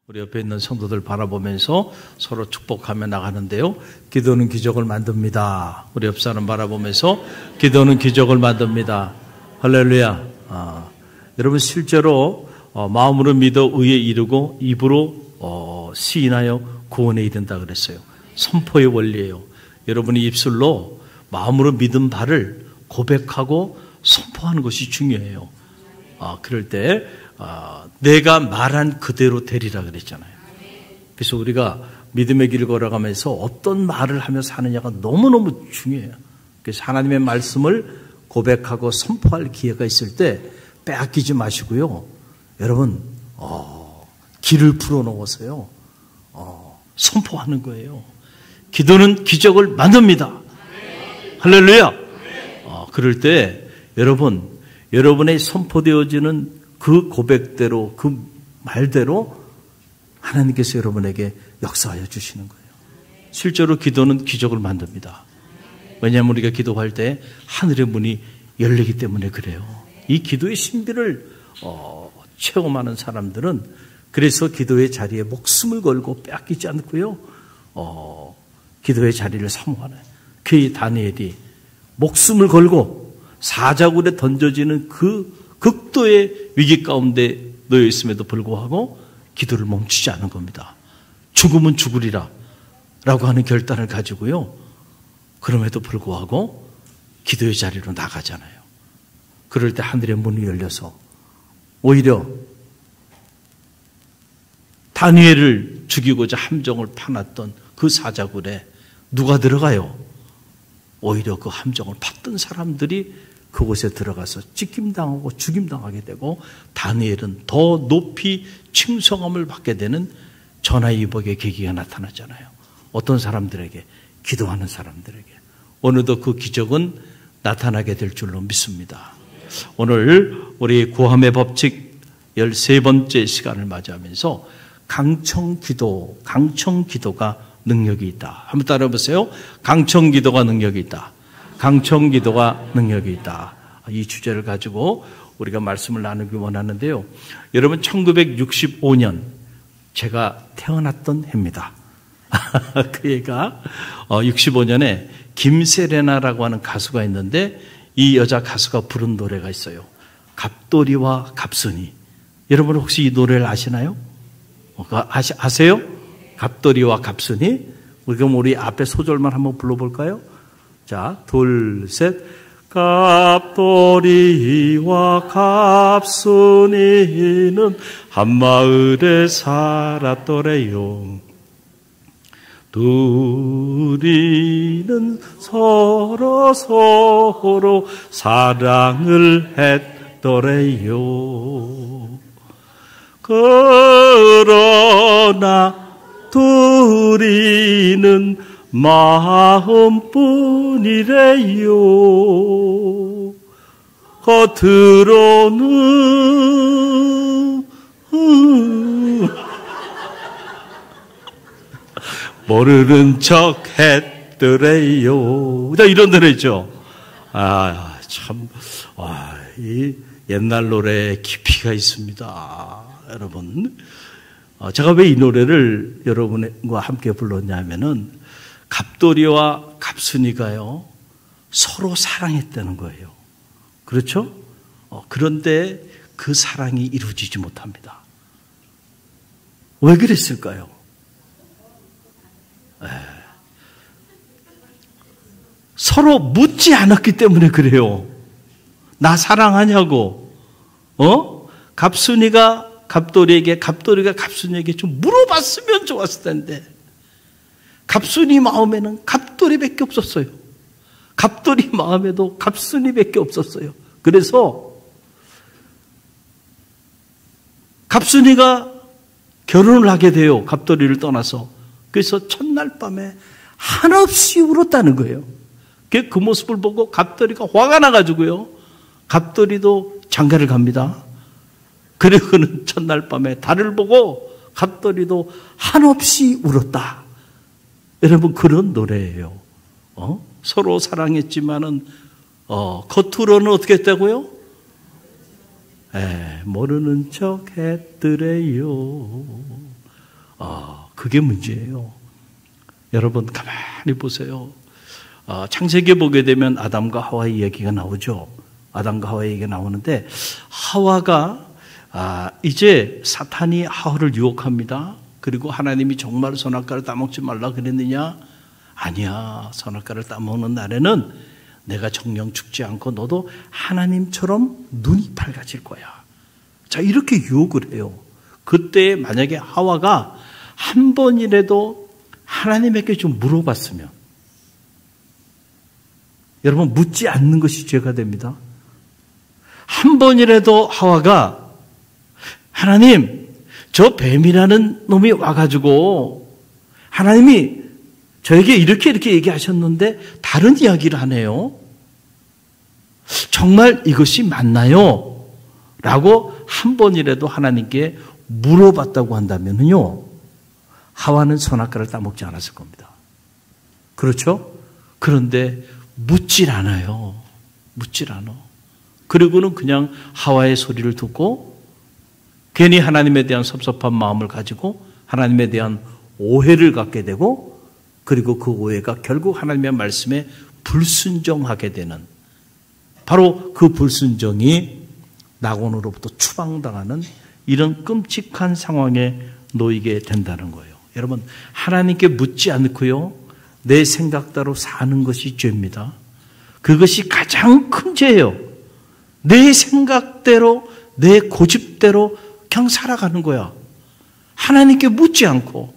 우리 옆에 있는 성도들 바라보면서 서로 축복하며 나가는데요. 기도는 기적을 만듭니다. 우리 옆 사람 바라보면서 기도는 기적을 만듭니다. 할렐루야. 여러분 실제로 마음으로 믿어 의에 이르고 입으로 시인하여 구원에 이른다 그랬어요. 선포의 원리예요. 여러분이 입술로 마음으로 믿은 바를 고백하고 선포하는 것이 중요해요. 그럴 때 내가 말한 그대로 되리라 그랬잖아요. 그래서 우리가 믿음의 길을 걸어가면서 어떤 말을 하며 사느냐가 너무너무 중요해요. 그래서 하나님의 말씀을 고백하고 선포할 기회가 있을 때 빼앗기지 마시고요. 여러분 길을 풀어놓아서요 선포하는 거예요. 기도는 기적을 만듭니다. 할렐루야. 그럴 때 여러분의 선포되어지는 그 고백대로, 그 말대로 하나님께서 여러분에게 역사하여 주시는 거예요. 실제로 기도는 기적을 만듭니다. 왜냐하면 우리가 기도할 때 하늘의 문이 열리기 때문에 그래요. 이 기도의 신비를 체험하는 사람들은 그래서 기도의 자리에 목숨을 걸고 빼앗기지 않고요. 기도의 자리를 사모하는 그 다니엘이 목숨을 걸고 사자굴에 던져지는 그 극도의 위기 가운데 놓여 있음에도 불구하고 기도를 멈추지 않은 겁니다. 죽으면 죽으리라 라고 하는 결단을 가지고요. 그럼에도 불구하고 기도의 자리로 나가잖아요. 그럴 때 하늘의 문이 열려서 오히려 다니엘을 죽이고자 함정을 파놨던 그 사자굴에 누가 들어가요? 오히려 그 함정을 팠던 사람들이 그곳에 들어가서 찢김당하고 죽임당하게 되고 다니엘은 더 높이 칭송함을 받게 되는 전화위복의 계기가 나타나잖아요. 어떤 사람들에게? 기도하는 사람들에게. 어느덧 그 기적은 나타나게 될 줄로 믿습니다. 오늘 우리 구함의 법칙 13번째 시간을 맞이하면서 강청기도가 능력이 있다. 한번 따라해보세요. 강청기도가 능력이 있다. 강청기도가 능력이 있다. 이 주제를 가지고 우리가 말씀을 나누기 원하는데요. 여러분 1965년 제가 태어났던 해입니다. 그 애가 65년에 김세레나라고 하는 가수가 있는데 이 여자 가수가 부른 노래가 있어요. 갑돌이와 갑순이. 여러분 혹시 이 노래를 아시나요? 아세요? 갑돌이와 갑순이. 그럼 우리 앞에 소절만 한번 불러볼까요? 자, 둘, 셋. 갑돌이와 갑순이는 한마을에 살았더래요. 둘이는 서로 사랑을 했더래요. 그러나 둘이는 마음뿐이래요. 겉으로는 모르는 척 했더래요. 이런 노래죠. 이 옛날 노래에 깊이가 있습니다. 여러분. 제가 왜 이 노래를 여러분과 함께 불렀냐면은 갑돌이와 갑순이가요 서로 사랑했다는 거예요. 그렇죠? 그런데 그 사랑이 이루어지지 못합니다. 왜 그랬을까요? 서로 묻지 않았기 때문에 그래요. 나 사랑하냐고. 갑순이가 갑돌이에게, 갑돌이가 갑순이에게 좀 물어봤으면 좋았을 텐데 갑순이 마음에는 갑돌이밖에 없었어요. 갑돌이 마음에도 갑순이밖에 없었어요. 그래서 갑순이가 결혼을 하게 돼요. 갑돌이를 떠나서. 그래서 첫날 밤에 한없이 울었다는 거예요. 그 모습을 보고 갑돌이가 화가 나가지고요. 갑돌이도 장가를 갑니다. 그리고는 첫날 밤에 달을 보고 갑돌이도 한없이 울었다. 여러분 그런 노래예요. 서로 사랑했지만은 겉으로는 어떻게 했다고요? 모르는 척 했더래요. 그게 문제예요. 여러분 가만히 보세요. 창세기에 보게 되면 아담과 하와의 이야기가 나오죠. 아담과 하와의 얘기가 나오는데 하와가 이제 사탄이 하와를 유혹합니다. 그리고 하나님이 정말 선악과를 따먹지 말라 그랬느냐? 아니야. 선악과를 따먹는 날에는 내가 정령 죽지 않고 너도 하나님처럼 눈이 밝아질 거야. 자, 이렇게 유혹을 해요. 그때 만약에 하와가 한 번이라도 하나님에게 좀 물어봤으면, 여러분 묻지 않는 것이 죄가 됩니다. 한 번이라도 하와가 하나님, 저 뱀이라는 놈이 와가지고 하나님이 저에게 이렇게 얘기하셨는데 다른 이야기를 하네요. 정말 이것이 맞나요? 라고 한 번이라도 하나님께 물어봤다고 한다면요, 하와는 선악과를 따먹지 않았을 겁니다. 그렇죠? 그런데 묻질 않아요. 묻질 않아. 그리고는 그냥 하와의 소리를 듣고 괜히 하나님에 대한 섭섭한 마음을 가지고 하나님에 대한 오해를 갖게 되고, 그리고 그 오해가 결국 하나님의 말씀에 불순종하게 되는, 바로 그 불순종이 낙원으로부터 추방당하는 이런 끔찍한 상황에 놓이게 된다는 거예요. 여러분, 하나님께 묻지 않고요, 내 생각대로 사는 것이 죄입니다. 그것이 가장 큰 죄예요. 내 생각대로, 내 고집대로 그냥 살아가는 거야. 하나님께 묻지 않고.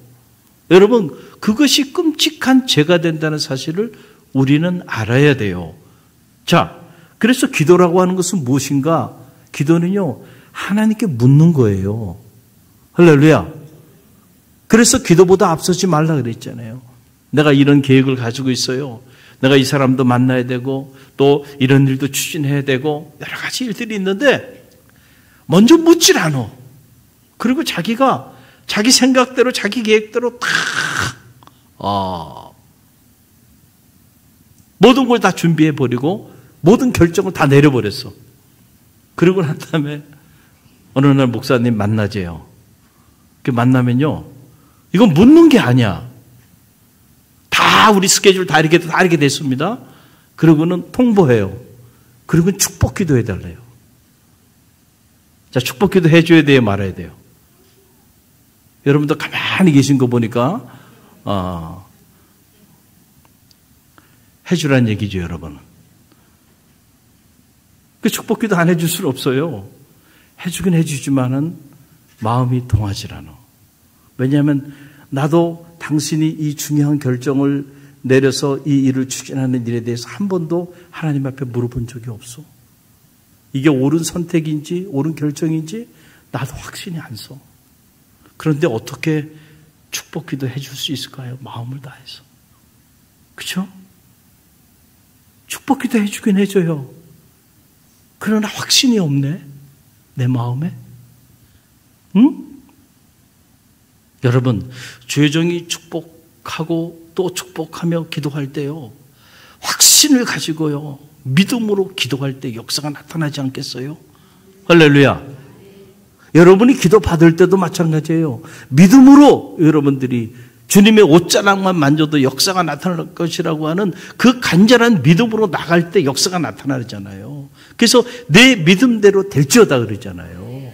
여러분, 그것이 끔찍한 죄가 된다는 사실을 우리는 알아야 돼요. 자, 그래서 기도라고 하는 것은 무엇인가? 기도는요, 하나님께 묻는 거예요. 할렐루야. 그래서 기도보다 앞서지 말라 그랬잖아요. 내가 이런 계획을 가지고 있어요. 내가 이 사람도 만나야 되고 또 이런 일도 추진해야 되고 여러 가지 일들이 있는데 먼저 묻질 않아. 그리고 자기가 자기 생각대로 자기 계획대로 다 모든 걸 다 준비해버리고 모든 결정을 다 내려버렸어. 그러고 난 다음에 어느 날 목사님 만나재요. 만나면요, 이건 묻는 게 아니야. 다 우리 스케줄 다 이렇게 됐습니다. 그러고는 통보해요. 그리고 축복 기도 해달래요. 자, 축복 기도 해줘야 돼요, 말아야 돼요? 여러분도 가만히 계신 거 보니까 해주란 얘기죠, 여러분. 그 축복 기도 안 해줄 수는 없어요. 해주긴 해주지만은 마음이 동하지 않아. 왜냐하면 나도 당신이 이 중요한 결정을 내려서 이 일을 추진하는 일에 대해서 한 번도 하나님 앞에 물어본 적이 없어. 이게 옳은 선택인지 옳은 결정인지 나도 확신이 안 서. 그런데 어떻게 축복 기도 해줄 수 있을까요? 마음을 다해서. 그렇죠? 축복 기도 해주긴 해줘요. 그러나 확신이 없네, 내 마음에. 응? 여러분, 주의 종이 축복하고 또 축복하며 기도할 때요, 확신을 가지고요, 믿음으로 기도할 때 역사가 나타나지 않겠어요? 할렐루야. 여러분이 기도 받을 때도 마찬가지예요. 믿음으로 여러분들이 주님의 옷자락만 만져도 역사가 나타날 것이라고 하는 그 간절한 믿음으로 나갈 때 역사가 나타나잖아요. 그래서 내 믿음대로 될지어다 그러잖아요.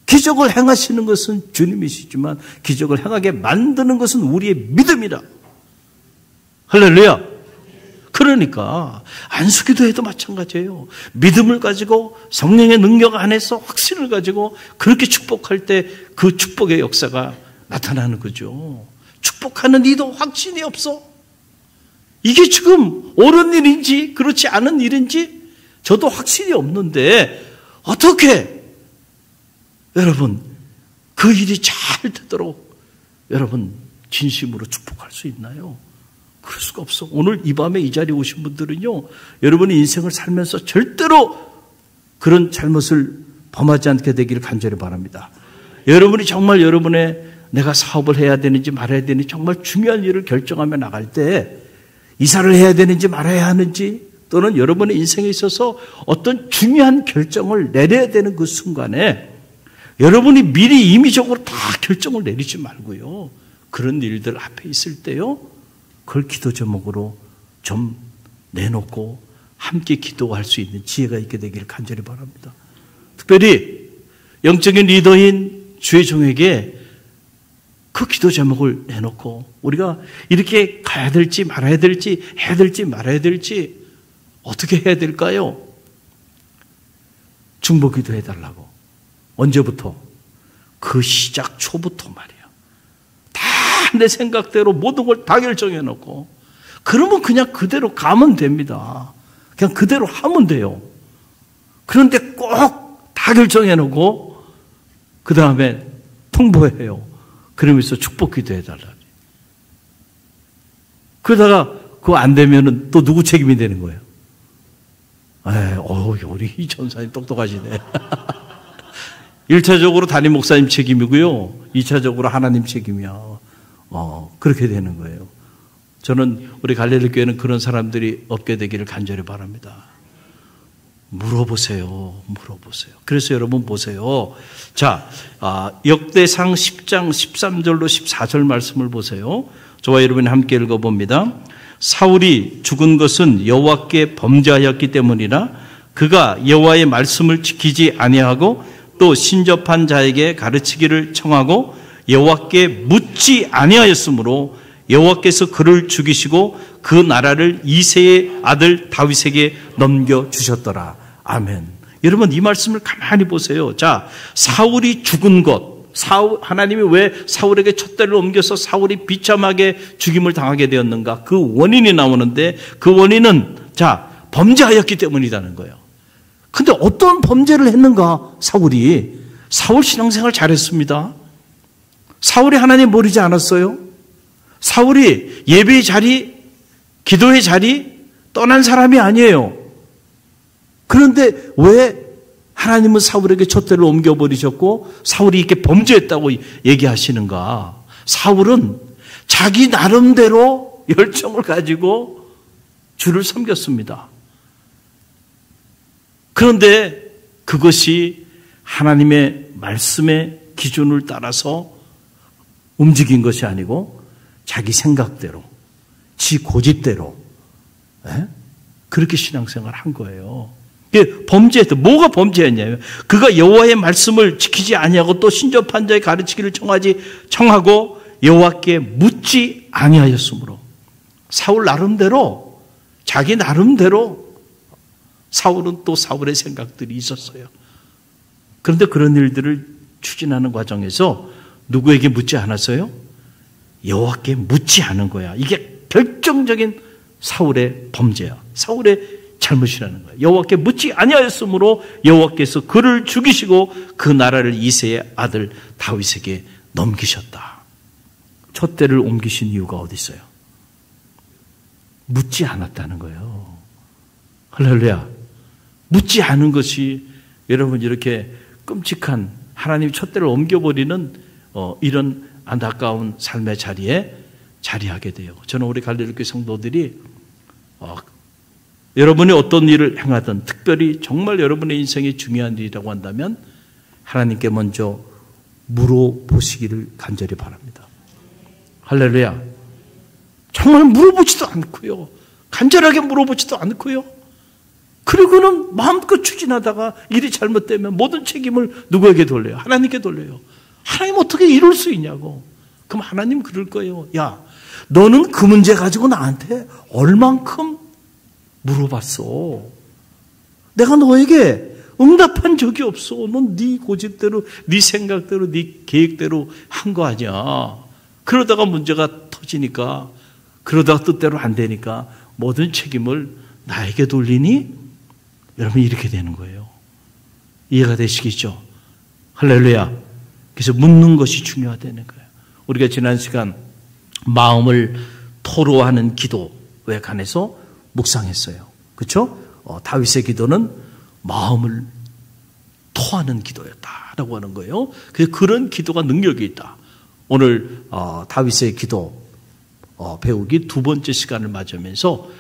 기적을 행하시는 것은 주님이시지만 기적을 행하게 만드는 것은 우리의 믿음이라. 할렐루야. 그러니까 안수기도해도 마찬가지예요. 믿음을 가지고 성령의 능력 안에서 확신을 가지고 그렇게 축복할 때 그 축복의 역사가 나타나는 거죠. 축복하는 이도 확신이 없어. 이게 지금 옳은 일인지 그렇지 않은 일인지 저도 확신이 없는데 어떻게 여러분 그 일이 잘 되도록 여러분 진심으로 축복할 수 있나요? 그럴 수가 없어. 오늘 이 밤에 이 자리에 오신 분들은요, 여러분의 인생을 살면서 절대로 그런 잘못을 범하지 않게 되기를 간절히 바랍니다. 여러분이 정말 여러분의 내가 사업을 해야 되는지 말아야 되는지 정말 중요한 일을 결정하며 나갈 때 이사를 해야 되는지 말아야 하는지 또는 여러분의 인생에 있어서 어떤 중요한 결정을 내려야 되는 그 순간에 여러분이 미리 임의적으로 다 결정을 내리지 말고요. 그런 일들 앞에 있을 때요. 그걸 기도 제목으로 좀 내놓고 함께 기도할 수 있는 지혜가 있게 되기를 간절히 바랍니다. 특별히 영적인 리더인 주의 종에게 그 기도 제목을 내놓고 우리가 이렇게 가야 될지 말아야 될지 해야 될지 말아야 될지 어떻게 해야 될까요? 중보 기도해 달라고. 언제부터? 그 시작 초부터 말이에요. 다 내 생각대로 모든 걸 다 결정해 놓고 그러면 그냥 그대로 가면 됩니다. 그냥 그대로 하면 돼요. 그런데 꼭 다 결정해 놓고 그 다음에 통보해요. 그러면서 축복 기도해 달라. 그러다가 그거 안 되면은 또 누구 책임이 되는 거예요? 우리 이 전사님 똑똑하시네. 1차적으로 담임 목사님 책임이고요. 2차적으로 하나님 책임이야. 그렇게 되는 거예요. 저는 우리 갈릴리 교회는 그런 사람들이 없게 되기를 간절히 바랍니다. 물어보세요. 그래서 여러분 보세요. 자, 역대상 10장 13절로 14절 말씀을 보세요. 저와 여러분이 함께 읽어봅니다. 사울이 죽은 것은 여호와께 범죄하였기 때문이라 그가 여호와의 말씀을 지키지 아니하고 또 신접한 자에게 가르치기를 청하고 여호와께 묻지 아니하였으므로 여호와께서 그를 죽이시고 그 나라를 이새의 아들 다윗에게 넘겨주셨더라. 아멘. 여러분 이 말씀을 가만히 보세요. 자, 사울이 죽은 것, 하나님이 왜 사울에게 촛대를 옮겨서 사울이 비참하게 죽임을 당하게 되었는가? 그 원인이 나오는데 그 원인은 범죄하였기 때문이라는 거예요. 근데 어떤 범죄를 했는가? 사울 신앙생활 잘했습니다. 사울이 하나님 모르지 않았어요? 사울이 예배의 자리, 기도의 자리 떠난 사람이 아니에요. 그런데 왜 하나님은 사울에게 촛대를 옮겨버리셨고 사울이 이렇게 범죄했다고 얘기하시는가? 사울은 자기 나름대로 열정을 가지고 주를 섬겼습니다. 그런데 그것이 하나님의 말씀의 기준을 따라서 움직인 것이 아니고 자기 생각대로, 지 고집대로 그렇게 신앙생활을 한 거예요. 범죄했다. 뭐가 범죄했냐면 그가 여호와의 말씀을 지키지 아니하고 또 신접한 자의 가르치기를 청하고 여호와께 묻지 아니하였으므로 사울 나름대로 자기 나름대로 사울은 또 사울의 생각들이 있었어요. 그런데 그런 일들을 추진하는 과정에서 누구에게 묻지 않았어요? 여호와께 묻지 않은 거야. 이게 결정적인 사울의 범죄야. 사울의 잘못이라는 거예요. 여호와께 묻지 아니하였으므로 여호와께서 그를 죽이시고 그 나라를 이새의 아들 다윗에게 넘기셨다. 촛대를 옮기신 이유가 어디 있어요? 묻지 않았다는 거예요. 할렐루야. 묻지 않은 것이 여러분 이렇게 끔찍한 하나님이 촛대를 옮겨버리는 이런 안타까운 삶의 자리에 자리하게 돼요. 저는 우리 갈릴리교회 성도들이 여러분이 어떤 일을 행하든 특별히 정말 여러분의 인생이 중요한 일이라고 한다면 하나님께 먼저 물어보시기를 간절히 바랍니다. 할렐루야. 정말 물어보지도 않고요. 간절하게 물어보지도 않고요. 그리고는 마음껏 추진하다가 일이 잘못되면 모든 책임을 누구에게 돌려요? 하나님께 돌려요. 하나님 어떻게 이럴 수 있냐고. 그럼 하나님 그럴 거예요. 야, 너는 그 문제 가지고 나한테 얼만큼 물어봤어. 내가 너에게 응답한 적이 없어. 넌 네 고집대로, 네 생각대로, 네 계획대로 한 거 아니야. 그러다가 문제가 터지니까, 그러다가 뜻대로 안 되니까 모든 책임을 나에게 돌리니? 여러분 이렇게 되는 거예요. 이해가 되시겠죠? 할렐루야. 그래서 묻는 것이 중요하다는 거예요. 우리가 지난 시간 마음을 토로하는 기도에 관해서 묵상했어요. 그렇죠? 다윗의 기도는 마음을 토하는 기도였다라고 하는 거예요. 그래서 그런 기도가 능력이 있다. 오늘 다윗의 기도 배우기 두 번째 시간을 맞으면서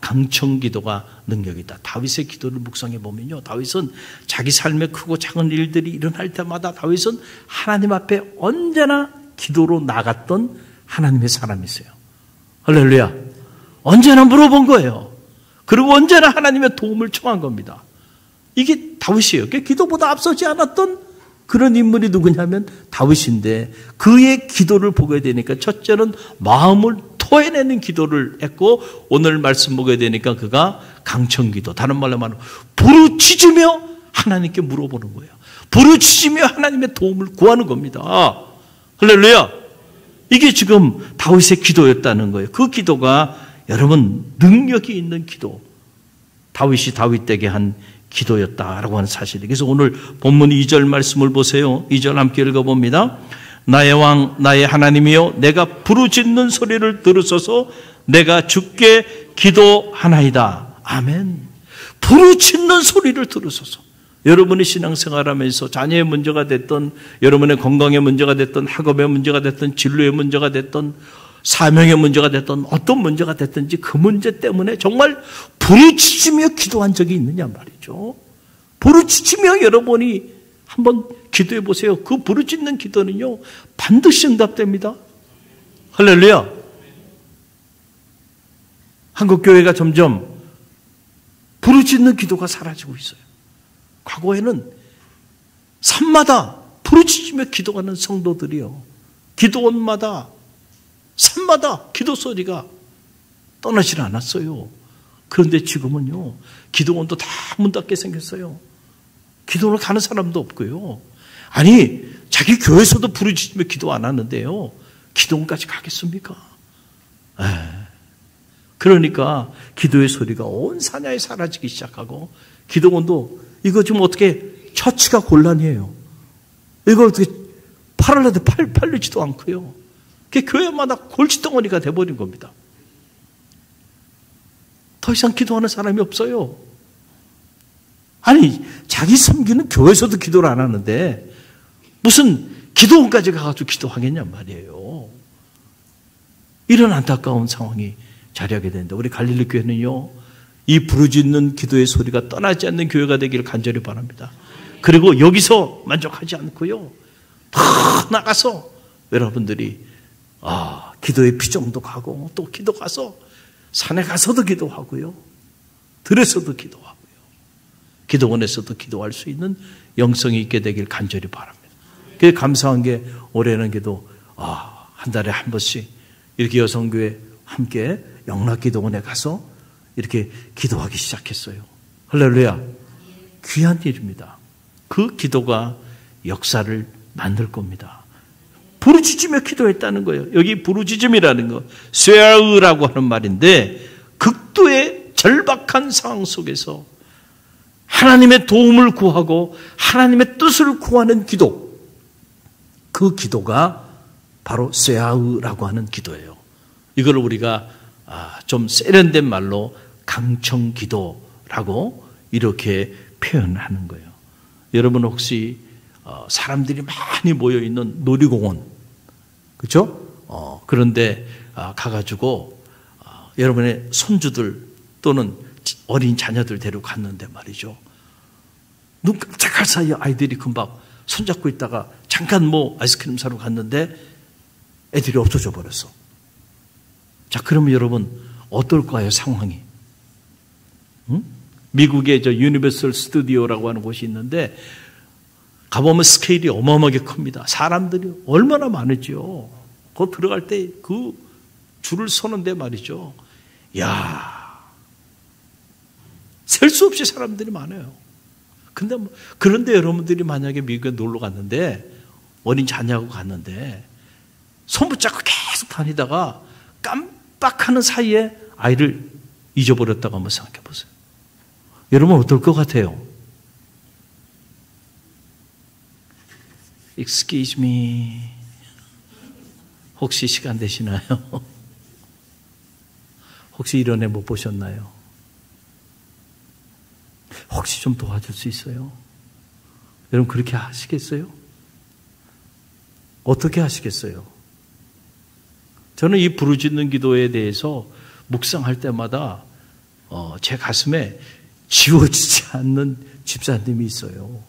강청 기도가 능력이 있다. 다윗의 기도를 묵상해 보면요, 다윗은 자기 삶에 크고 작은 일들이 일어날 때마다 다윗은 하나님 앞에 언제나 기도로 나갔던 하나님의 사람이세요. 할렐루야. 언제나 물어본 거예요. 그리고 언제나 하나님의 도움을 청한 겁니다. 이게 다윗이에요. 기도보다 앞서지 않았던 그런 인물이 누구냐면 다윗인데, 그의 기도를 보게 되니까 첫째는 마음을 토해내는 기도를 했고, 오늘 말씀 보게 되니까 그가 강청기도, 다른 말로 말하면 부르짖으며 하나님께 물어보는 거예요. 부르짖으며 하나님의 도움을 구하는 겁니다. 할렐루야. 이게 지금 다윗의 기도였다는 거예요. 그 기도가 여러분 능력이 있는 기도, 다윗이 다윗에게 한 기도였다라고 하는 사실이. 그래서 오늘 본문 2절 말씀을 보세요. 2절 함께 읽어봅니다. 나의 왕 나의 하나님이여, 내가 부르짖는 소리를 들으소서. 내가 주께 기도하나이다. 아멘. 부르짖는 소리를 들으소서. 여러분이 신앙생활하면서 자녀의 문제가 됐던, 여러분의 건강의 문제가 됐던, 학업의 문제가 됐던, 진로의 문제가 됐던, 사명의 문제가 됐던, 어떤 문제가 됐든지 그 문제 때문에 정말 부르짖으며 기도한 적이 있느냐 말이죠. 부르짖으며 여러분이 한번 기도해 보세요. 그 부르짖는 기도는요, 반드시 응답됩니다. 할렐루야. 한국 교회가 점점 부르짖는 기도가 사라지고 있어요. 과거에는 산마다 부르짖으며 기도하는 성도들이요, 기도원마다 산마다 기도 소리가 떠나질 않았어요. 그런데 지금은요, 기도원도 다 문 닫게 생겼어요. 기도를 가는 사람도 없고요. 아니, 자기 교회에서도 부르짖으며 기도 안 하는데요, 기도원까지 가겠습니까? 그러니까 기도의 소리가 온 사냐에 사라지기 시작하고, 기도원도 이거 지금 어떻게, 처치가 곤란이에요. 이걸 어떻게 팔아도 팔리지도 않고요. 그게 교회마다 골칫덩어리가 돼버린 겁니다. 더 이상 기도하는 사람이 없어요. 아니, 자기 섬기는 교회에서도 기도를 안 하는데 무슨 기도원까지 가가지고 기도하겠냔 말이에요. 이런 안타까운 상황이 자리하게 되는데, 우리 갈릴리 교회는요, 이 부르짖는 기도의 소리가 떠나지 않는 교회가 되기를 간절히 바랍니다. 그리고 여기서 만족하지 않고요, 더 나가서 여러분들이 기도의 피정도 가고, 또 기도 가서 산에 가서도 기도하고요, 들에서도 기도하고요, 기도원에서도 기도할 수 있는 영성이 있게 되길 간절히 바랍니다. 그게 감사한 게, 올해는 그래도 한 달에 한 번씩 이렇게 여성교회 함께 영락기도원에 가서 이렇게 기도하기 시작했어요. 할렐루야. 귀한 일입니다. 그 기도가 역사를 만들 겁니다. 부르짖으며 기도했다는 거예요. 여기 부르짖음이라는 거, 쇠아으라고 하는 말인데, 극도의 절박한 상황 속에서 하나님의 도움을 구하고 하나님의 뜻을 구하는 기도, 그 기도가 바로 쇠아으라고 하는 기도예요. 이걸 우리가 좀 세련된 말로 강청기도라고 이렇게 표현하는 거예요. 여러분 혹시 사람들이 많이 모여있는 놀이공원, 그렇죠? 그런데 가가지고 여러분의 손주들 또는 어린 자녀들 데리고 갔는데 말이죠, 눈 깜짝할 사이에 아이들이 금방 손잡고 있다가 잠깐 아이스크림 사러 갔는데 애들이 없어져 버렸어. 자, 그러면 여러분 어떨까요, 상황이? 응? 미국의 유니버설 스튜디오라고 하는 곳이 있는데, 가보면 스케일이 어마어마하게 큽니다. 사람들이 얼마나 많으죠. 거기 들어갈 때 그 줄을 서는데 말이죠, 셀 수 없이 사람들이 많아요. 그런데 여러분들이 만약에 미국에 놀러 갔는데, 어린 자녀하고 갔는데 손 붙잡고 계속 다니다가 깜빡하는 사이에 아이를 잊어버렸다고 한번 생각해 보세요. 여러분 어떨 것 같아요? Excuse me. 혹시 시간 되시나요? 혹시 이런 애 못 보셨나요? 혹시 좀 도와줄 수 있어요? 여러분 그렇게 하시겠어요? 어떻게 하시겠어요? 저는 이 부르짖는 기도에 대해서 묵상할 때마다 제 가슴에 지워지지 않는 집사님이 있어요.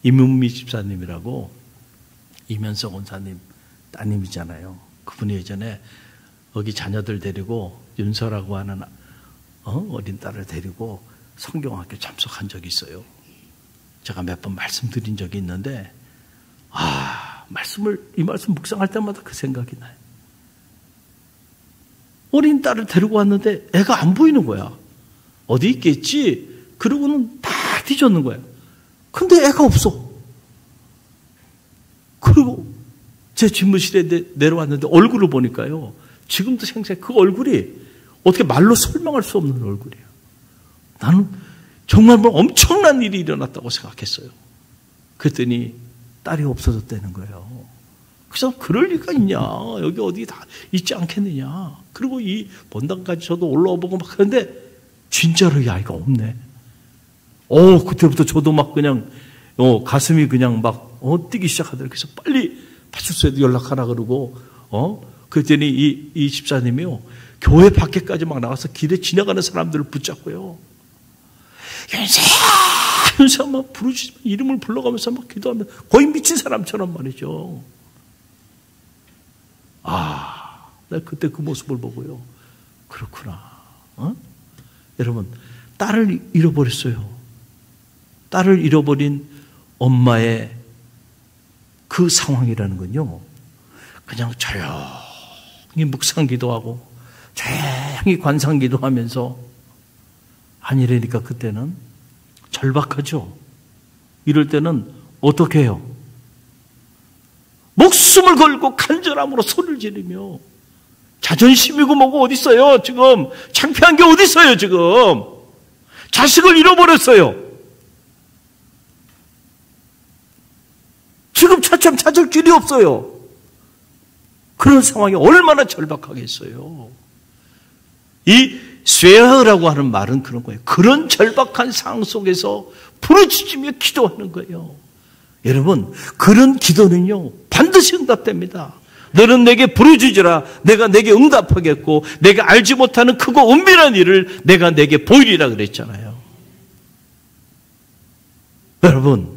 임은미 집사님이라고, 이면석 원사님 따님이잖아요. 그분이 예전에 여기 자녀들 데리고 윤서라고 하는 어린 딸을 데리고 성경학교 참석한 적이 있어요. 제가 몇 번 말씀드린 적이 있는데 이 말씀 묵상할 때마다 그 생각이 나요. 어린 딸을 데리고 왔는데 애가 안 보이는 거야. 어디 있겠지? 그러고는 다 뒤졌는 거야. 근데 애가 없어. 그리고 제 집무실에 내려왔는데 얼굴을 보니까요, 지금도 생생 그 얼굴이 어떻게 말로 설명할 수 없는 얼굴이에요. 나는 정말 뭐 엄청난 일이 일어났다고 생각했어요. 그랬더니 딸이 없어졌다는 거예요. 그래서 그럴 리가 있냐, 여기 어디 다 있지 않겠느냐. 그리고 이 본당까지 저도 올라와 보고 막 하는데 진짜로 이 아이가 없네. 그때부터 저도 막 그냥 가슴이 그냥 막 뛰기 시작하더라고요. 그래서 빨리 파출소에도 연락하라 그러고 그랬더니 이 집사님이요, 교회 밖에까지 막 나가서 길에 지나가는 사람들을 붙잡고요, 윤사 막 부르짖으면 이름을 불러가면서 막 기도하면 거의 미친 사람처럼 말이죠. 내가 그때 그 모습을 보고요, 그렇구나. 여러분, 딸을 잃어버렸어요. 딸을 잃어버린 엄마의 그 상황이라는 건요, 그냥 조용히 묵상 기도하고 조용히 관상 기도하면서 아니라니까. 그때는 절박하죠. 이럴 때는 어떻게 해요? 목숨을 걸고 간절함으로 소리를 지르며, 자존심이고 뭐고 어디 있어요 지금. 창피한 게 어디 있어요 지금. 자식을 잃어버렸어요. 지금 차츰 찾을 길이 없어요. 그런 상황이 얼마나 절박하겠어요. 이 쇠허라고 하는 말은 그런 거예요. 그런 절박한 상황 속에서 부르짖으며 기도하는 거예요. 여러분, 그런 기도는요 반드시 응답됩니다. 너는 내게 부르짖으라. 내가 내게 응답하겠고 내가 알지 못하는 크고 은밀한 일을 내가 내게 보이리라 그랬잖아요. 여러분,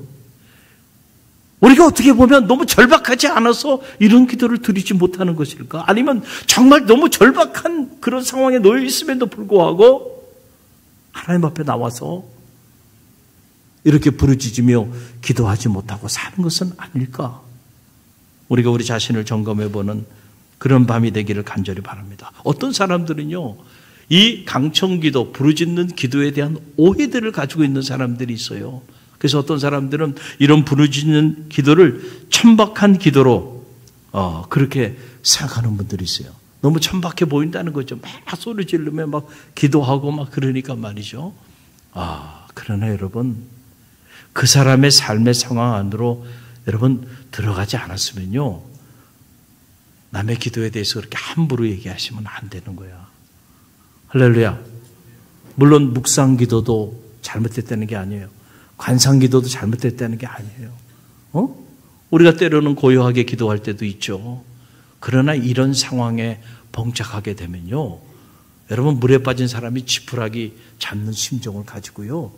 우리가 어떻게 보면 너무 절박하지 않아서 이런 기도를 드리지 못하는 것일까? 아니면 정말 너무 절박한 그런 상황에 놓여 있음에도 불구하고 하나님 앞에 나와서 이렇게 부르짖으며 기도하지 못하고 사는 것은 아닐까? 우리가 우리 자신을 점검해보는 그런 밤이 되기를 간절히 바랍니다. 어떤 사람들은요, 이 강청기도, 부르짖는 기도에 대한 오해들을 가지고 있는 사람들이 있어요. 그래서 어떤 사람들은 이런 부르짖는 기도를 천박한 기도로 그렇게 생각하는 분들이 있어요. 너무 천박해 보인다는 거죠. 막 소리 지르며 막 기도하고 막 그러니까 말이죠. 그러나 여러분, 그 사람의 삶의 상황 안으로 여러분 들어가지 않았으면요, 남의 기도에 대해서 그렇게 함부로 얘기하시면 안 되는 거야. 할렐루야. 물론 묵상 기도도 잘못됐다는 게 아니에요. 관상 기도도 잘못됐다는 게 아니에요. 우리가 때로는 고요하게 기도할 때도 있죠. 그러나 이런 상황에 봉착하게 되면요, 여러분, 물에 빠진 사람이 지푸라기 잡는 심정을 가지고요,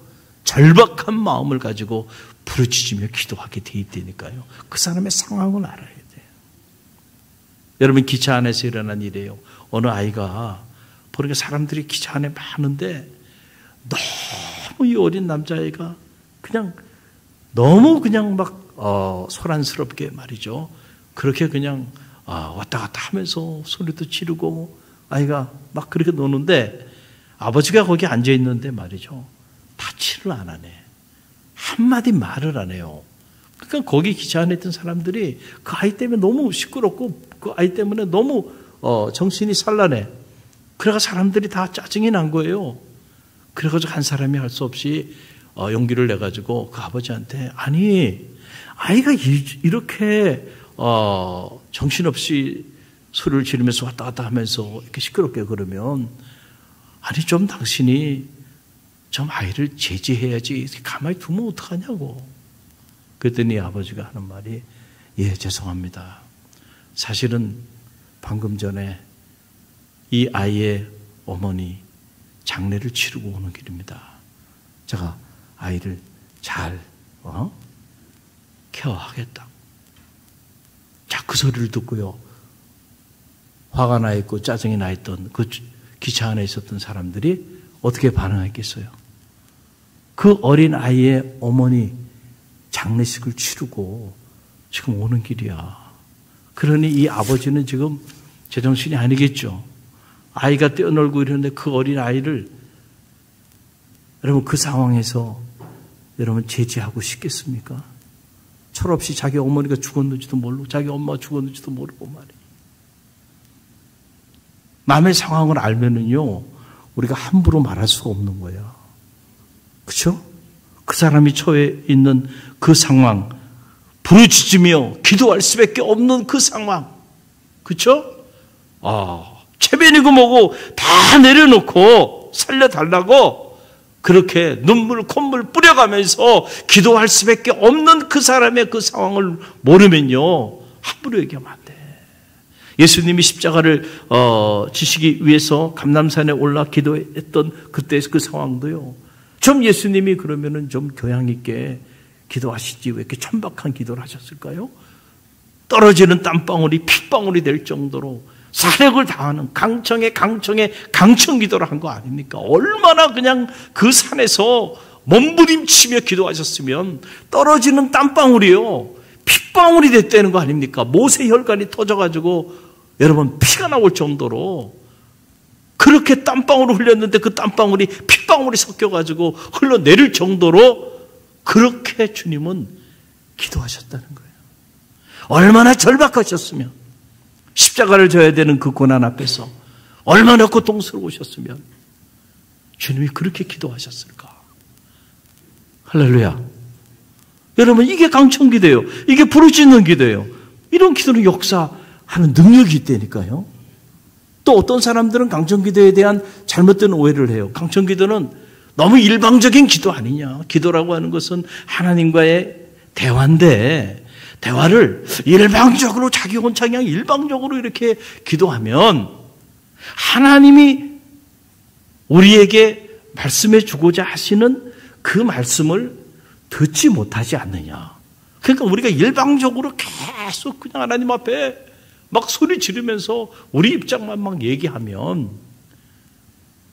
절박한 마음을 가지고 부르짖으며 기도하게 돼 있다니까요. 그 사람의 상황을 알아야 돼요. 여러분, 기차 안에서 일어난 일이에요. 어느 아이가 보니까 사람들이 기차 안에 많은데 너무 이 어린 남자아이가 그냥 너무 그냥 막 소란스럽게 말이죠. 그렇게 그냥 왔다 갔다 하면서 소리도 지르고 아이가 막 그렇게 노는데 아버지가 거기 앉아 있는데 말이죠, 타치를 안 하네. 한마디 말을 안 해요. 그러니까 거기 기차 안에 있던 사람들이 그 아이 때문에 너무 시끄럽고 그 아이 때문에 너무 정신이 산란해. 그래가 사람들이 다 짜증이 난 거예요. 그래가지고 한 사람이 할 수 없이 용기를 내가지고 그 아버지한테, 아니, 아이가 이렇게 정신없이 소리를 지르면서 왔다 갔다 하면서 이렇게 시끄럽게 그러면, 아니, 좀 당신이 좀 아이를 제지해야지, 가만히 두면 어떡하냐고. 그랬더니 아버지가 하는 말이, 예, 죄송합니다. 사실은 방금 전에 이 아이의 어머니 장례를 치르고 오는 길입니다. 제가 아이를 잘 케어하겠다. 자, 그 소리를 듣고요. 화가 나 있고 짜증이 나 있던 그 기차 안에 있었던 사람들이 어떻게 반응했겠어요? 그 어린 아이의 어머니 장례식을 치르고 지금 오는 길이야. 그러니 이 아버지는 지금 제정신이 아니겠죠. 아이가 뛰어놀고 이러는데 그 어린 아이를 여러분 그 상황에서 여러분 제지하고 싶겠습니까? 철없이 자기 어머니가 죽었는지도 모르고 자기 엄마가 죽었는지도 모르고 말이에요. 남의 상황을 알면은요 우리가 함부로 말할 수가 없는 거예요. 그렇죠? 그 사람이 처해 있는 그 상황, 부르짖으며 기도할 수밖에 없는 그 상황, 그렇죠? 체면이고 뭐고 다 내려놓고 살려달라고 그렇게 눈물 콧물 뿌려가면서 기도할 수밖에 없는 그 사람의 그 상황을 모르면요 함부로 얘기하면 안 돼. 예수님이 십자가를 지시기 위해서 감람산에 올라 기도했던 그때 그 상황도요. 좀 예수님이 그러면은 좀 교양 있게 기도하시지 왜 이렇게 천박한 기도를 하셨을까요? 떨어지는 땀방울이 핏방울이 될 정도로 사력을 다하는 강청 기도를 한 거 아닙니까? 얼마나 그냥 그 산에서 몸부림치며 기도하셨으면 떨어지는 땀방울이요 핏방울이 됐다는 거 아닙니까? 모세 혈관이 터져가지고 여러분 피가 나올 정도로 그렇게 땀방울을 흘렸는데 그 땀방울이 핏방울이 섞여가지고 흘러내릴 정도로 그렇게 주님은 기도하셨다는 거예요. 얼마나 절박하셨으면 십자가를 져야 되는 그 고난 앞에서 얼마나 고통스러우셨으면 주님이 그렇게 기도하셨을까. 할렐루야. 여러분 이게 강청기도예요. 이게 부르짖는 기도예요. 이런 기도는 역사하는 능력이 있다니까요. 또 어떤 사람들은 강청기도에 대한 잘못된 오해를 해요. 강청기도는 너무 일방적인 기도 아니냐. 기도라고 하는 것은 하나님과의 대화인데 대화를 일방적으로 자기 혼자 그냥 일방적으로 이렇게 기도하면 하나님이 우리에게 말씀해 주고자 하시는 그 말씀을 듣지 못하지 않느냐. 그러니까 우리가 일방적으로 계속 그냥 하나님 앞에 막 소리 지르면서 우리 입장만 막 얘기하면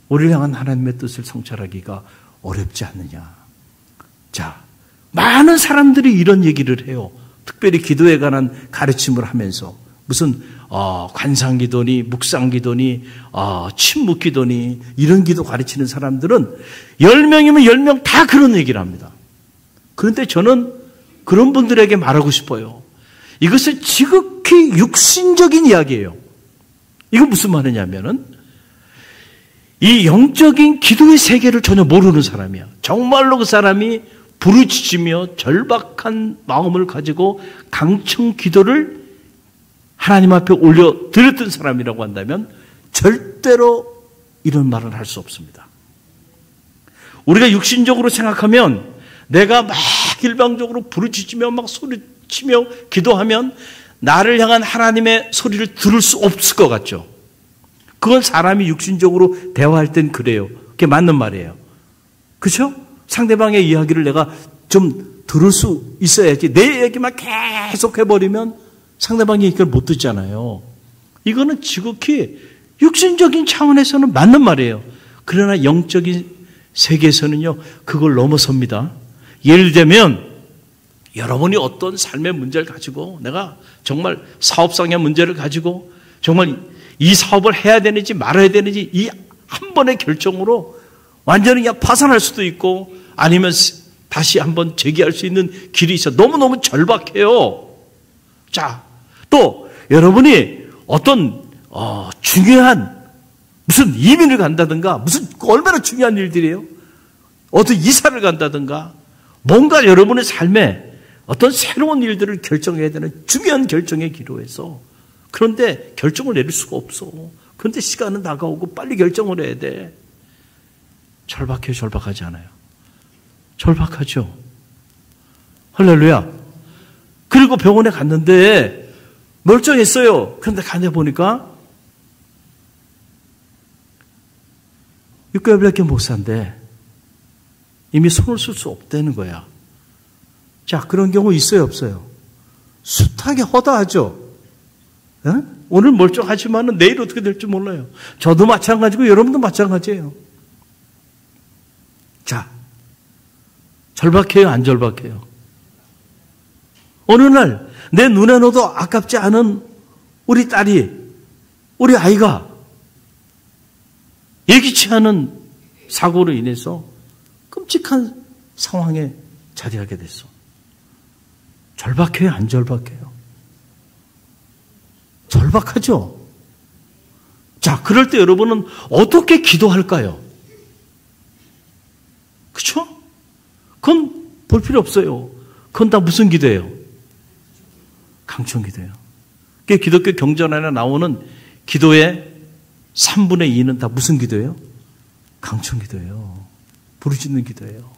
우리를 향한 하나님의 뜻을 성찰하기가 어렵지 않느냐. 자, 많은 사람들이 이런 얘기를 해요. 특별히 기도에 관한 가르침을 하면서 무슨 관상기도니 묵상기도니 침묵기도니 이런 기도 가르치는 사람들은 10명이면 10명 다 그런 얘기를 합니다. 그런데 저는 그런 분들에게 말하고 싶어요. 이것은 지극히 육신적인 이야기예요. 이건 무슨 말이냐면은 이 영적인 기도의 세계를 전혀 모르는 사람이야. 정말로 그 사람이 부르짖으며 절박한 마음을 가지고 강청 기도를 하나님 앞에 올려 드렸던 사람이라고 한다면 절대로 이런 말을 할 수 없습니다. 우리가 육신적으로 생각하면 내가 막 일방적으로 부르짖으며 막 소리치며 기도하면 나를 향한 하나님의 소리를 들을 수 없을 것 같죠. 그건 사람이 육신적으로 대화할 땐 그래요. 그게 맞는 말이에요. 그렇죠? 상대방의 이야기를 내가 좀 들을 수 있어야지 내 얘기만 계속 해버리면 상대방의 얘기를 못 듣잖아요. 이거는 지극히 육신적인 차원에서는 맞는 말이에요. 그러나 영적인 세계에서는요 그걸 넘어섭니다. 예를 들면 여러분이 어떤 삶의 문제를 가지고 내가 정말 사업상의 문제를 가지고 정말 이 사업을 해야 되는지 말아야 되는지 이 한 번의 결정으로 완전히 그냥 파산할 수도 있고 아니면 다시 한번 재기할 수 있는 길이 있어. 너무너무 절박해요. 자, 또 여러분이 어떤 중요한 무슨 이민을 간다든가 무슨 얼마나 중요한 일들이에요. 어떤 이사를 간다든가 뭔가 여러분의 삶에 어떤 새로운 일들을 결정해야 되는 중요한 결정의 기로에서 그런데 결정을 내릴 수가 없어. 그런데 시간은 다가오고 빨리 결정을 해야 돼. 절박해요, 절박하지 않아요? 절박하죠. 할렐루야. 그리고 병원에 갔는데 멀쩡했어요. 그런데 가서 보니까 6개월밖에 못 산대. 이미 손을 쓸 수 없다는 거야. 자, 그런 경우 있어요, 없어요? 숱하게 허다하죠. 에? 오늘 멀쩡하지만 내일 어떻게 될지 몰라요. 저도 마찬가지고 여러분도 마찬가지예요. 자, 절박해요, 안 절박해요? 어느 날 내 눈에 넣어도 아깝지 않은 우리 딸이, 우리 아이가 예기치 않은 사고로 인해서 끔찍한 상황에 자리하게 됐어. 절박해요, 안 절박해요? 절박하죠? 자, 그럴 때 여러분은 어떻게 기도할까요? 그쵸? 그건 볼 필요 없어요. 그건 다 무슨 기도예요? 강청 기도예요. 기독교 경전안에 나오는 기도의 3분의 2는 다 무슨 기도예요? 강청 기도예요. 부르짖는 기도예요.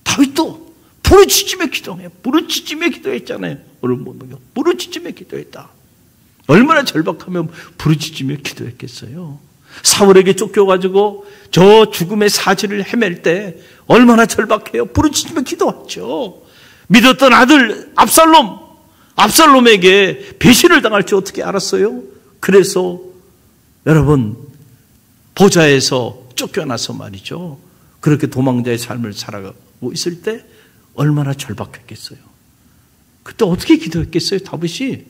다윗도 부르짖으며 기도해요. 부르짖으며 기도했잖아요. 오늘 못 먹여. 부르짖으며 기도했다. 얼마나 절박하면 부르짖으며 기도했겠어요. 사울에게 쫓겨가지고 저 죽음의 사지를 헤맬 때 얼마나 절박해요. 부르짖으며 기도했죠. 믿었던 아들 압살롬에게 배신을 당할 줄 어떻게 알았어요? 그래서 여러분 보좌에서 쫓겨나서 말이죠. 그렇게 도망자의 삶을 살아가고 있을 때 얼마나 절박했겠어요. 그때 어떻게 기도했겠어요? 다윗이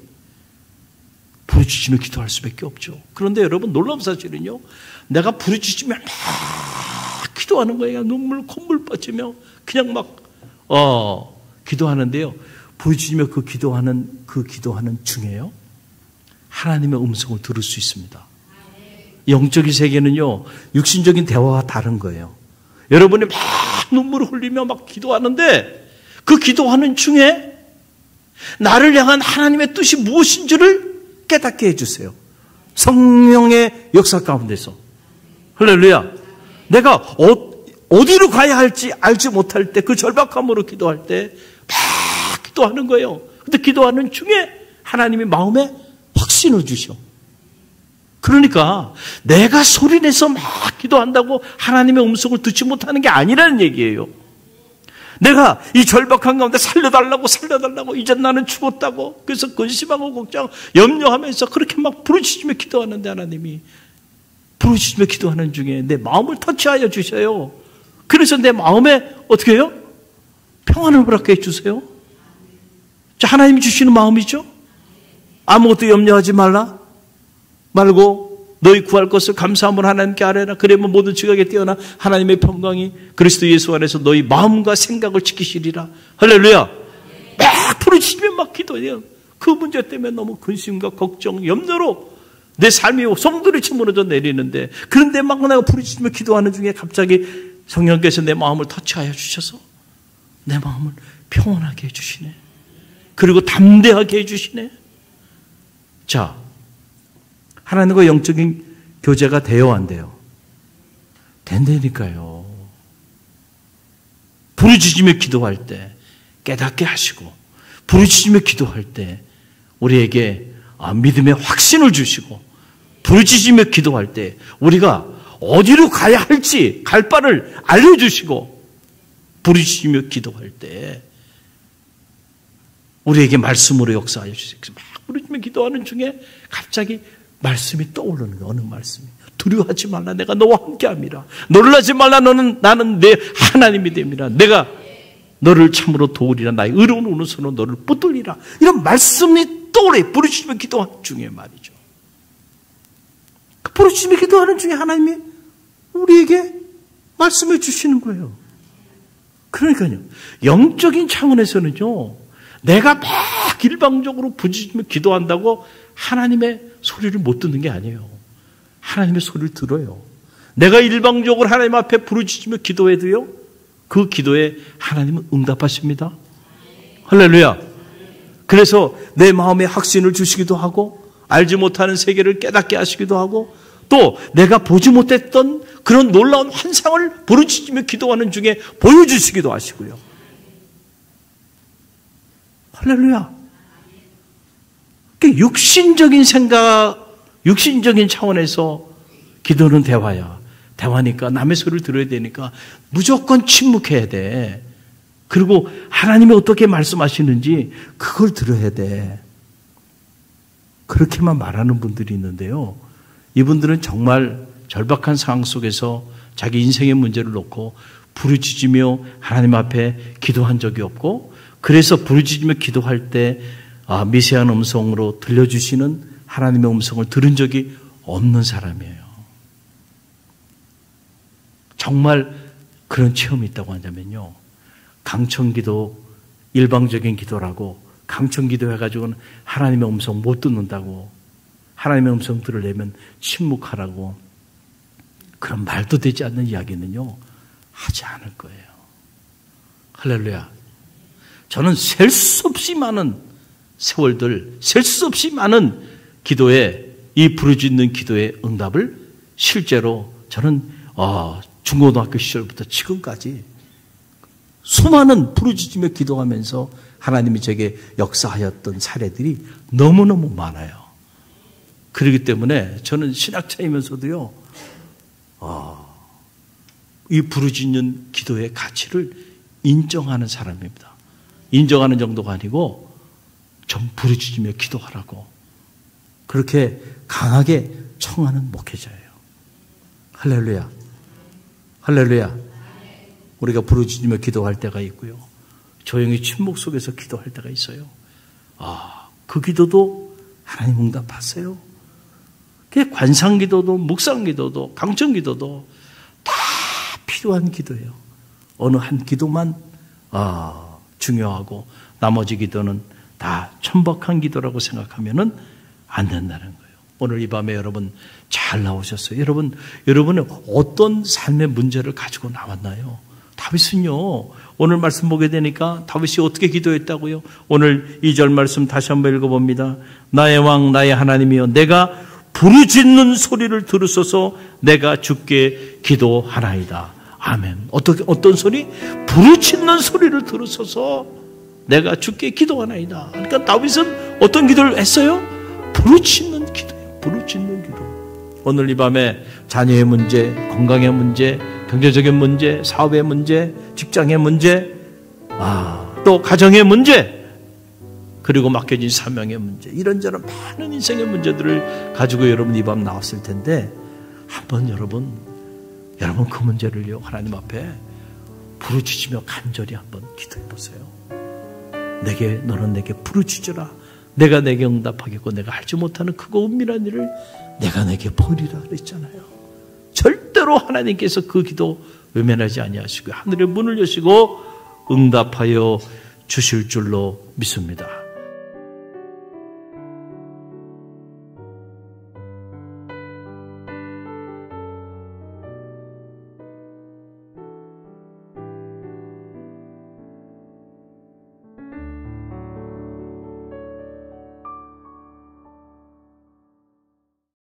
부르짖으며 기도할 수밖에 없죠. 그런데 여러분 놀라운 사실은요, 내가 부르짖으며 막 기도하는 거예요. 눈물 콧물 빠지며 그냥 막 기도하는데요. 부르짖으며 그 기도하는 중에요, 하나님의 음성을 들을 수 있습니다. 영적인 세계는요, 육신적인 대화와 다른 거예요. 여러분이 막 눈물을 흘리며 막 기도하는데 그 기도하는 중에 나를 향한 하나님의 뜻이 무엇인지를 깨닫게 해주세요. 성령의 역사 가운데서. 할렐루야. 내가 어디로 가야 할지 알지 못할 때, 그 절박함으로 기도할 때 막 기도하는 거예요. 근데 기도하는 중에 하나님이 마음에 확신을 주셔. 그러니까 내가 소리내서 막 기도한다고 하나님의 음성을 듣지 못하는 게 아니라는 얘기예요. 내가 이 절박한 가운데 살려달라고 이제 나는 죽었다고 그래서 근심하고 걱정하고 염려하면서 그렇게 막 부르짖으며 기도하는데 하나님이 부르짖으며 기도하는 중에 내 마음을 터치하여 주셔요. 그래서 내 마음에 어떻게 해요? 평안을 허락해 주세요. 자, 하나님이 주시는 마음이죠. 아무것도 염려하지 말고 너희 구할 것을 감사함으로 하나님께 아뢰라. 그러면 모든 지각에 뛰어나 하나님의 평강이 그리스도 예수 안에서 너희 마음과 생각을 지키시리라. 할렐루야. 막 부르짖으며 막 기도해요. 그 문제 때문에 너무 근심과 걱정, 염려로 내 삶이 송두리째 무너져 내리는데, 그런데 막 내가 부르짖으며 기도하는 중에 갑자기 성령께서 내 마음을 터치하여 주셔서 내 마음을 평온하게 해주시네. 그리고 담대하게 해주시네. 자, 하나님과 영적인 교제가 돼요, 안 돼요? 된다니까요. 부르짖으며 기도할 때 깨닫게 하시고, 부르짖으며 기도할 때 우리에게 믿음의 확신을 주시고, 부르짖으며 기도할 때 우리가 어디로 가야 할지 갈 바를 알려주시고, 부르짖으며 기도할 때 우리에게 말씀으로 역사하여 주세요. 막 부르짖으며 기도하는 중에 갑자기 말씀이 떠오르는 거예요. 어느 말씀이? 두려워하지 말라, 내가 너와 함께함이라. 놀라지 말라, 나는 내 하나님이 됨이라. 내가 너를 참으로 도우리라. 나의 의로운 오른손으로 너를 붙들리라. 이런 말씀이 떠오르요. 부르짖으며 기도하는 중에 말이죠. 그 부르짖으며 기도하는 중에 하나님이 우리에게 말씀해 주시는 거예요. 그러니까요, 영적인 차원에서는요, 내가 막 일방적으로 부르짖으며 기도한다고 하나님의 소리를 못 듣는 게 아니에요. 하나님의 소리를 들어요. 내가 일방적으로 하나님 앞에 부르짖으며 기도해도요, 그 기도에 하나님은 응답하십니다. 할렐루야. 그래서 내 마음에 확신을 주시기도 하고, 알지 못하는 세계를 깨닫게 하시기도 하고, 또 내가 보지 못했던 그런 놀라운 환상을 부르짖으며 기도하는 중에 보여주시기도 하시고요. 할렐루야. 육신적인 생각, 육신적인 차원에서 기도는 대화야. 대화니까 남의 소리를 들어야 되니까 무조건 침묵해야 돼. 그리고 하나님이 어떻게 말씀하시는지 그걸 들어야 돼. 그렇게만 말하는 분들이 있는데요. 이분들은 정말 절박한 상황 속에서 자기 인생의 문제를 놓고 부르짖으며 하나님 앞에 기도한 적이 없고, 그래서 부르짖으며 기도할 때 미세한 음성으로 들려주시는 하나님의 음성을 들은 적이 없는 사람이에요. 정말 그런 체험이 있다고 한다면요, 강청기도, 일방적인 기도라고 강청기도 해가지고는 하나님의 음성 못 듣는다고, 하나님의 음성 들으려면 침묵하라고, 그런 말도 되지 않는 이야기는요 하지 않을 거예요. 할렐루야. 저는 셀 수 없이 많은 세월들, 셀 수 없이 많은 기도에, 이 부르짖는 기도의 응답을 실제로 저는 중고등학교 시절부터 지금까지 수많은 부르짖으며 기도하면서 하나님이 제게 역사하였던 사례들이 너무너무 많아요. 그렇기 때문에 저는 신학자이면서도요, 이 부르짖는 기도의 가치를 인정하는 사람입니다. 인정하는 정도가 아니고 좀 부르짖으며 기도하라고 그렇게 강하게 청하는 목회자예요. 할렐루야. 할렐루야. 우리가 부르짖으며 기도할 때가 있고요, 조용히 침묵 속에서 기도할 때가 있어요. 그 기도도 하나님 응답하세요. 관상기도도 묵상기도도 강청기도도 다 필요한 기도예요. 어느 한 기도만 중요하고 나머지 기도는 다 천박한 기도라고 생각하면은 안 된다는 거예요. 오늘 이 밤에 여러분 잘 나오셨어요. 여러분은 어떤 삶의 문제를 가지고 나왔나요? 다윗은요, 오늘 말씀 보게 되니까 다윗이 어떻게 기도했다고요? 오늘 2절 말씀 다시 한번 읽어봅니다. 나의 왕 나의 하나님이여, 내가 부르짖는 소리를 들으소서. 내가 주께 기도하나이다. 아멘. 어떤 소리? 부르짖는 소리를 들으소서. 내가 주께 기도하나이다. 그러니까 다윗은 어떤 기도를 했어요? 부르짖는 기도예요. 부르짖는 기도. 오늘 이 밤에 자녀의 문제, 건강의 문제, 경제적인 문제, 사업의 문제, 직장의 문제, 또 가정의 문제, 그리고 맡겨진 사명의 문제, 이런저런 많은 인생의 문제들을 가지고 여러분 이 밤 나왔을 텐데, 한번 여러분 그 문제를요 하나님 앞에 부르짖으며 간절히 한번 기도해 보세요. 너는 내게 부르짖으라. 내가 내게 응답하겠고 내가 알지 못하는 크고 은밀한 일을 내가 내게 보이리라 그랬잖아요. 절대로 하나님께서 그 기도 외면하지 아니하시고 하늘의 문을 여시고 응답하여 주실 줄로 믿습니다.